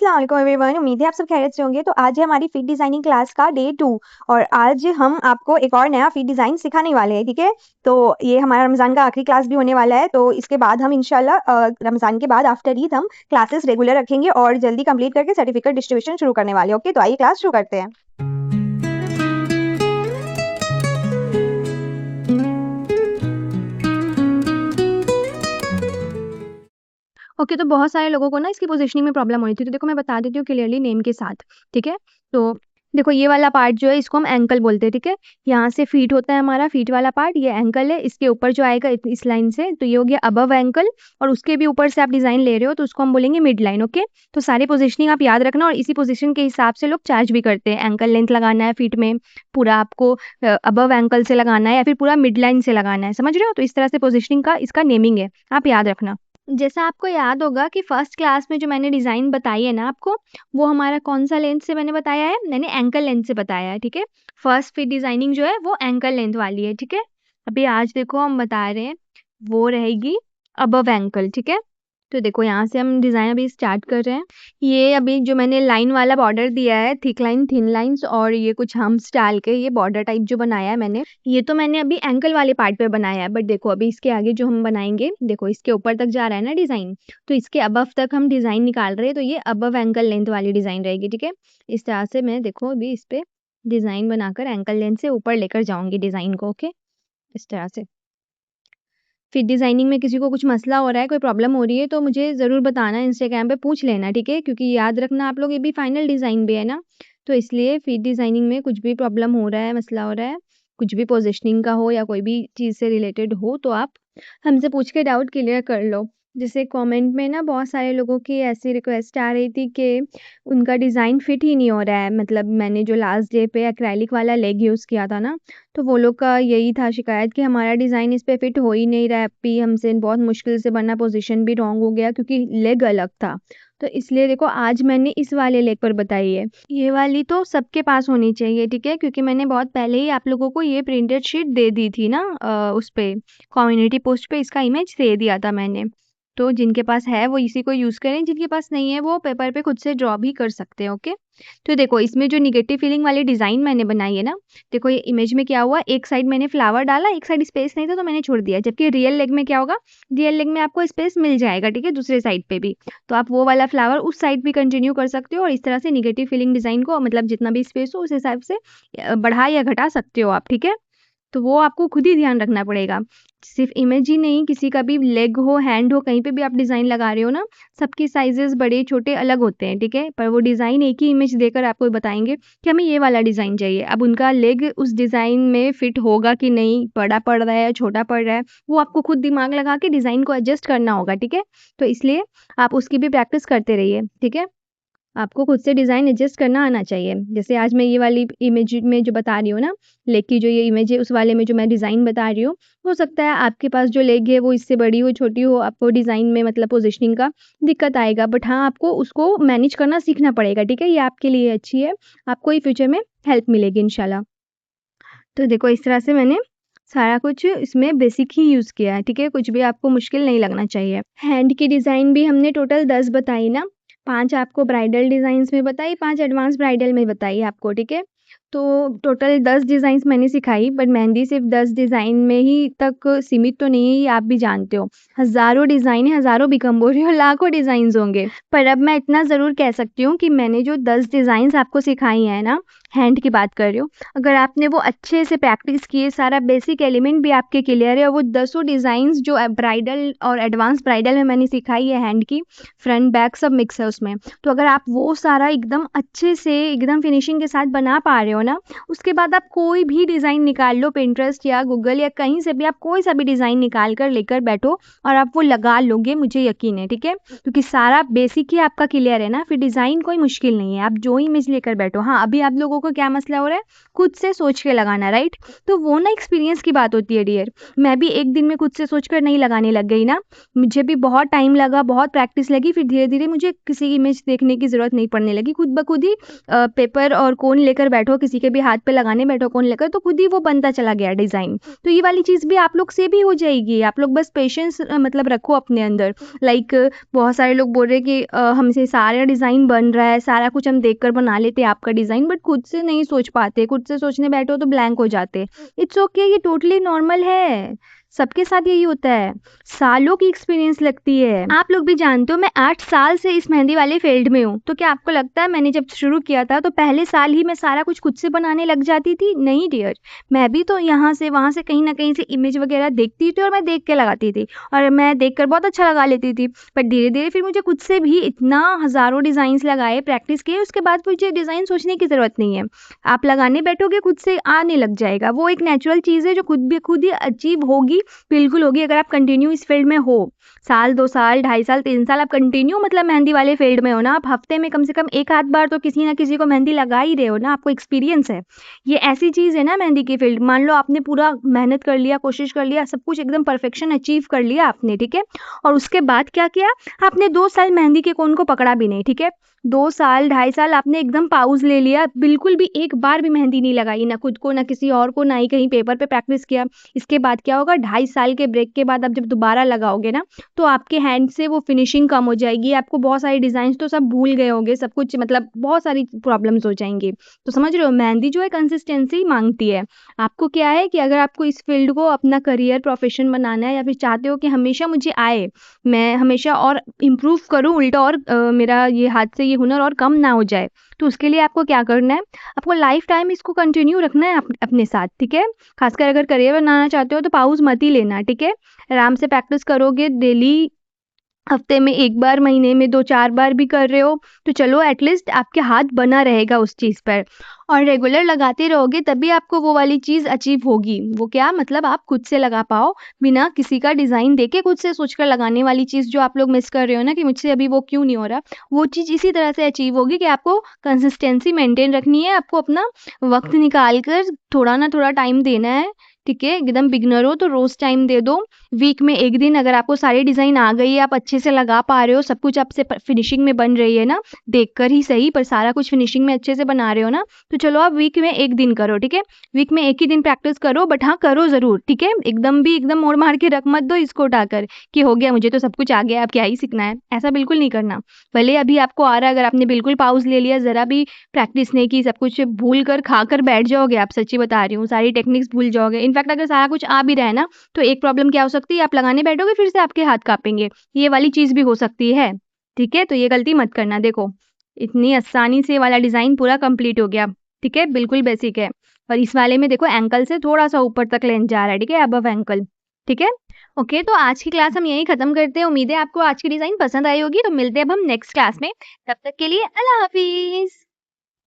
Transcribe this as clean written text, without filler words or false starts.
अस्सलाम वालेकुम एवरीवन, उम्मीद है आप सब खैरियत से होंगे। तो आज है हमारी फीड डिजाइनिंग क्लास का डे 2 और आज हम आपको एक और नया फीड डिजाइन सिखाने वाले हैं। ठीक है, तो ये हमारा रमजान का आखिरी क्लास भी होने वाला है। तो इसके बाद हम इंशाल्लाह रमजान के बाद आफ्टर ईद हम क्लासेस रेगुलर रखेंगे और जल्दी कंप्लीट करके सर्टिफिकेट डिस्ट्रीब्यूशन शुरू करने वाले हैं। ओके, तो आइए क्लास शुरू करते हैं। ओके, तो बहुत सारे लोगों को ना इसकी पोजीशनिंग में प्रॉब्लम हो रही थी। तो देखो मैं बता देती हूँ क्लियरली नेम के साथ। ठीक है, तो देखो ये वाला पार्ट जो है इसको हम एंकल बोलते हैं। ठीक है, यहाँ से फीट होता है हमारा, फीट वाला पार्ट ये एंकल है। इसके ऊपर जो आएगा इस लाइन से तो ये हो गया अबव एंकल, और उसके भी ऊपर से आप डिजाइन ले रहे हो तो उसको हम बोलेंगे मिड लाइन। ओके, तो सारी पोजीशनिंग आप याद रखना और इसी पोजीशन के हिसाब से लोग चार्ज भी करते हैं। एंकल लेंथ लगाना है फीट में, पूरा आपको अबव एंकल से लगाना है या फिर पूरा मिड लाइन से लगाना है, समझ रहे हो? तो इस तरह से पोजीशनिंग का इसका नेमिंग है, आप याद रखना। जैसा आपको याद होगा कि फर्स्ट क्लास में जो मैंने डिज़ाइन बताई है ना आपको, वो हमारा कौन सा लेंथ से मैंने बताया है? मैंने एंकल लेंथ से बताया है। ठीक है, फर्स्ट फिट डिज़ाइनिंग जो है वो एंकल लेंथ वाली है। ठीक है, अभी आज देखो हम बता रहे हैं वो रहेगी अबव एंकल। ठीक है, तो देखो यहाँ से हम डिज़ाइन अभी स्टार्ट कर रहे हैं। ये अभी जो मैंने लाइन वाला बॉर्डर दिया है, थिक लाइन, थिन लाइंस और ये कुछ हम्स डाल के ये बॉर्डर टाइप जो बनाया है मैंने, ये तो मैंने अभी एंकल वाले पार्ट पे बनाया है। बट देखो अभी इसके आगे जो हम बनाएंगे, देखो इसके ऊपर तक जा रहा है ना डिज़ाइन, तो इसके अबव तक हम डिज़ाइन निकाल रहे हैं। तो ये अबव एंकल लेंथ वाली डिज़ाइन रहेगी। ठीक है, इस तरह से मैं देखो अभी इस पे डिज़ाइन बनाकर एंकल लेंथ से ऊपर लेकर जाऊंगी डिज़ाइन को। ओके, इस तरह से। फिर डिज़ाइनिंग में किसी को कुछ मसला हो रहा है, कोई प्रॉब्लम हो रही है तो मुझे ज़रूर बताना, इंस्टाग्राम पे पूछ लेना। ठीक है, क्योंकि याद रखना आप लोग ये भी फाइनल डिज़ाइन भी है ना, तो इसलिए फिर डिज़ाइनिंग में कुछ भी प्रॉब्लम हो रहा है, मसला हो रहा है, कुछ भी पोजीशनिंग का हो या कोई भी चीज़ से रिलेटेड हो तो आप हमसे पूछ के डाउट क्लियर कर लो। जैसे कमेंट में ना बहुत सारे लोगों की ऐसी रिक्वेस्ट आ रही थी कि उनका डिज़ाइन फिट ही नहीं हो रहा है। मतलब मैंने जो लास्ट डे पे एक्रेलिक वाला लेग यूज़ किया था ना, तो वो लोग का यही था शिकायत कि हमारा डिज़ाइन इस पे फिट हो ही नहीं रहा है। अभी हमसे बहुत मुश्किल से बना, पोजीशन भी रॉन्ग हो गया क्योंकि लेग अलग था। तो इसलिए देखो आज मैंने इस वाले लेग पर बताई है। ये वाली तो सबके पास होनी चाहिए। ठीक है, क्योंकि मैंने बहुत पहले ही आप लोगों को ये प्रिंटेड शीट दे दी थी ना, उस पे कम्युनिटी पोस्ट पे इसका इमेज दे दिया था मैंने। तो जिनके पास है वो इसी को यूज़ करें, जिनके पास नहीं है वो पेपर पे खुद से ड्रॉ भी कर सकते हैं। ओके, तो देखो इसमें जो निगेटिव फीलिंग वाली डिज़ाइन मैंने बनाई है ना, देखो ये इमेज में क्या हुआ, एक साइड मैंने फ्लावर डाला, एक साइड स्पेस नहीं था तो मैंने छोड़ दिया। जबकि रियल लेग में क्या होगा, रियल लेग में आपको स्पेस मिल जाएगा। ठीक है, दूसरे साइड पे भी, तो आप वो वाला फ्लावर उस साइड भी कंटिन्यू कर सकते हो और इस तरह से निगेटिव फीलिंग डिज़ाइन को मतलब जितना भी स्पेस हो उस हिसाब से बढ़ा या घटा सकते हो आप। ठीक है, तो वो आपको खुद ही ध्यान रखना पड़ेगा। सिर्फ इमेज ही नहीं, किसी का भी लेग हो, हैंड हो, कहीं पे भी आप डिज़ाइन लगा रहे हो ना, सबकी साइजेस बड़े छोटे अलग होते हैं। ठीक है, पर वो डिज़ाइन एक ही इमेज देकर आपको बताएंगे कि हमें ये वाला डिज़ाइन चाहिए। अब उनका लेग उस डिज़ाइन में फिट होगा कि नहीं, बड़ा पड़ रहा है या छोटा पड़ रहा है, वो आपको खुद दिमाग लगा के डिज़ाइन को एडजस्ट करना होगा। ठीक है, तो इसलिए आप उसकी भी प्रैक्टिस करते रहिए। ठीक है, आपको खुद से डिज़ाइन एडजस्ट करना आना चाहिए। जैसे आज मैं ये वाली इमेज में जो बता रही हूँ ना, लेग की जो ये इमेज है, उस वाले में जो मैं डिज़ाइन बता रही हूँ, हो सकता है आपके पास जो लेग है वो इससे बड़ी हो, छोटी हो, आपको डिज़ाइन में मतलब पोजीशनिंग का दिक्कत आएगा। बट हाँ, आपको उसको मैनेज करना सीखना पड़ेगा। ठीक है, ये आपके लिए अच्छी है, आपको ही फ्यूचर में हेल्प मिलेगी इंशाल्लाह। तो देखो इस तरह से मैंने सारा कुछ इसमें बेसिक ही यूज़ किया है। ठीक है, कुछ भी आपको मुश्किल नहीं लगना चाहिए। हैंड की डिज़ाइन भी हमने टोटल 10 बताई ना, 5 आपको ब्राइडल डिज़ाइंस में बताई, 5 एडवांस ब्राइडल में बताई आपको। ठीक है, तो टोटल 10 डिज़ाइंस मैंने सिखाई, बट मेहंदी सिर्फ 10 डिज़ाइन में ही तक सीमित तो नहीं है, ये आप भी जानते हो। हज़ारों डिज़ाइन है, हज़ारों भी कम बोल रही हो, लाखों डिज़ाइंस होंगे। पर अब मैं इतना ज़रूर कह सकती हूँ कि मैंने जो 10 डिज़ाइंस आपको सिखाई हैं ना, हैंड की बात कर रही हूँ, अगर आपने वो अच्छे से प्रैक्टिस किए, सारा बेसिक एलिमेंट भी आपके क्लियर है और वो 10 डिज़ाइंस जो ब्राइडल और एडवांस ब्राइडल में मैंने सिखाई है हैंड की, फ्रंट बैक सब मिक्स है उसमें, तो अगर आप वो सारा एकदम अच्छे से एकदम फिनिशिंग के साथ बना पा रहे हो ना, उसके बाद आप कोई भी डिज़ाइन निकाल लो, पिंटरेस्ट या गूगल या कहीं से भी आप कोई सा भी डिज़ाइन निकाल कर लेकर बैठो और आप वो लगा लोगे, मुझे यकीन है। ठीक है, क्योंकि सारा बेसिक ही आपका क्लियर है ना, फिर डिज़ाइन कोई मुश्किल नहीं है, आप जो इमेज लेकर बैठो। हाँ, अभी आप लोगों को क्या मसला हो रहा है, खुद से सोच के लगाना, राइट? तो वो ना एक्सपीरियंस की बात होती है डियर। मैं भी एक दिन में खुद से सोच कर नहीं लगाने लग गई ना, मुझे भी बहुत टाइम लगा, बहुत प्रैक्टिस लगी, फिर धीरे धीरे मुझे किसी इमेज देखने की ज़रूरत नहीं पड़ने लगी, खुद ब खुद ही पेपर और कोन लेकर बैठो, किसी किसी के भी हाथ पे लगाने बैठो कोन लेकर तो खुद ही वो बनता चला गया डिज़ाइन। तो ये वाली चीज़ भी आप लोग से भी हो जाएगी। आप लोग बस पेशेंस मतलब रखो अपने अंदर। लाइक बहुत सारे लोग बोल रहे हैं कि हमसे सारा डिज़ाइन बन रहा है, सारा कुछ हम देखकर बना लेते हैं आपका डिज़ाइन, बट खुद से नहीं सोच पाते, खुद से सोचने बैठो तो ब्लैंक हो जाते। इट्स ओके, ये टोटली नॉर्मल है, सबके साथ यही होता है, सालों की एक्सपीरियंस लगती है। आप लोग भी जानते हो मैं 8 साल से इस मेहंदी वाले फील्ड में हूँ, तो क्या आपको लगता है मैंने जब शुरू किया था तो पहले साल ही मैं सारा कुछ खुद से बनाने लग जाती थी? नहीं डियर, मैं भी तो यहाँ से वहाँ से कहीं ना कहीं से इमेज वगैरह देखती थी और मैं देख के लगाती थी और मैं देख कर बहुत अच्छा लगा लेती थी। पर धीरे धीरे फिर मुझे खुद से भी इतना हज़ारों डिज़ाइंस लगाए, प्रैक्टिस किए, उसके बाद मुझे डिज़ाइन सोचने की ज़रूरत नहीं है। आप लगाने बैठोगे खुद से आने लग जाएगा, वो एक नेचुरल चीज़ है जो खुद ही अचीव होगी, बिल्कुल होगी अगर आप कंटिन्यू इस फील्ड में हो। साल 2 साल 2.5 साल 3 साल आप कंटिन्यू मतलब मेहंदी वाले फील्ड में हो ना, आप हफ्ते में कम से कम एक आध बार तो किसी ना किसी को मेहंदी लगा ही रहे हो ना, आपको एक्सपीरियंस है। ये ऐसी चीज़ है ना मेहंदी की फील्ड, मान लो आपने पूरा मेहनत कर लिया, कोशिश कर लिया, सब कुछ एकदम परफेक्शन अचीव कर लिया आपने, ठीक है, और उसके बाद क्या किया आपने, 2 साल मेहंदी के कोन को पकड़ा भी नहीं, ठीक है, 2 साल 2.5 साल आपने एकदम पाउज ले लिया, बिल्कुल भी एक बार भी मेहंदी नहीं लगाई, ना खुद को ना किसी और को, ना ही कहीं पेपर पे प्रैक्टिस किया। इसके बाद क्या होगा, 2.5 साल के ब्रेक के बाद आप जब दोबारा लगाओगे ना तो आपके हैंड से वो फिनिशिंग कम हो जाएगी, आपको बहुत सारे डिज़ाइन तो सब भूल गए होंगे, सब कुछ मतलब बहुत सारी प्रॉब्लम्स हो जाएंगी। तो समझ रहे हो, मेहंदी जो है कंसिस्टेंसी मांगती है। आपको क्या है कि अगर आपको इस फील्ड को अपना करियर प्रोफेशन बनाना है या फिर चाहते हो कि हमेशा मुझे आए, मैं हमेशा और इम्प्रूव करूँ उल्टा, और मेरा ये हाथ से ये हुनर और कम ना हो जाए, तो उसके लिए आपको क्या करना है, आपको लाइफ टाइम इसको कंटिन्यू रखना है अपने साथ, ठीक है। खासकर अगर करियर बनाना चाहते हो तो पाउज मत ही लेना, ठीक है। आराम से प्रैक्टिस करोगे डेली, हफ्ते में 1 बार, महीने में 2-4 बार भी कर रहे हो तो चलो एटलीस्ट आपके हाथ बना रहेगा उस चीज़ पर, और रेगुलर लगाते रहोगे तभी आपको वो वाली चीज़ अचीव होगी। वो क्या मतलब, आप खुद से लगा पाओ बिना किसी का डिज़ाइन देखे, खुद से सोचकर लगाने वाली चीज़ जो आप लोग मिस कर रहे हो ना कि मुझसे अभी वो क्यों नहीं हो रहा, वो चीज़ इसी तरह से अचीव होगी कि आपको कंसिस्टेंसी मेंटेन रखनी है, आपको अपना वक्त निकाल कर थोड़ा ना थोड़ा टाइम देना है, ठीक है। एकदम बिगनर हो तो रोज़ टाइम दे दो, वीक में 1 दिन अगर आपको सारी डिज़ाइन आ गई है, आप अच्छे से लगा पा रहे हो, सब कुछ आपसे फिनिशिंग में बन रही है ना, देखकर ही सही पर सारा कुछ फिनिशिंग में अच्छे से बना रहे हो ना, तो चलो आप वीक में 1 दिन करो, ठीक है। वीक में 1 ही दिन प्रैक्टिस करो, बट हाँ करो ज़रूर, ठीक है। एकदम मोड़ मार के रख मत दो इसको उठाकर कि हो गया मुझे तो सब कुछ आ गया, अब क्या ही सीखना है, ऐसा बिल्कुल नहीं करना। भले अभी आपको आ रहा है, अगर आपने बिल्कुल पाउज़ ले लिया, ज़रा भी प्रैक्टिस नहीं की, सब कुछ भूल कर खाकर बैठ जाओगे, आप सच्ची बता रही हूँ, सारी टेक्निक्स भूल जाओगे। इनफैक्ट अगर सारा कुछ आ भी रहा है ना, तो एक प्रॉब्लम क्या हो सकती है, आप लगाने बैठोगे फिर से आपके हाथ काँपेंगे, ये वाली चीज़ भी हो सकती है, ठीक है। तो ये गलती मत करना। देखो, इतनी आसानी से ये वाला डिज़ाइन पूरा कंप्लीट हो गया, ठीक है, बिल्कुल बेसिक है। और इस वाले में देखो एंकल से थोड़ा-सा ऊपर तक लेंथ जा रहा है, ठीक है, अबव एंकल, ठीक है। ओके, तो आज की क्लास हम यहीं खत्म करते हैं। उम्मीद है आपको आज की डिज़ाइन पसंद आई होगी, तो मिलते हैं अब हम नेक्स्ट क्लास में। तब तक के लिए अल्लाह हाफ़िज़।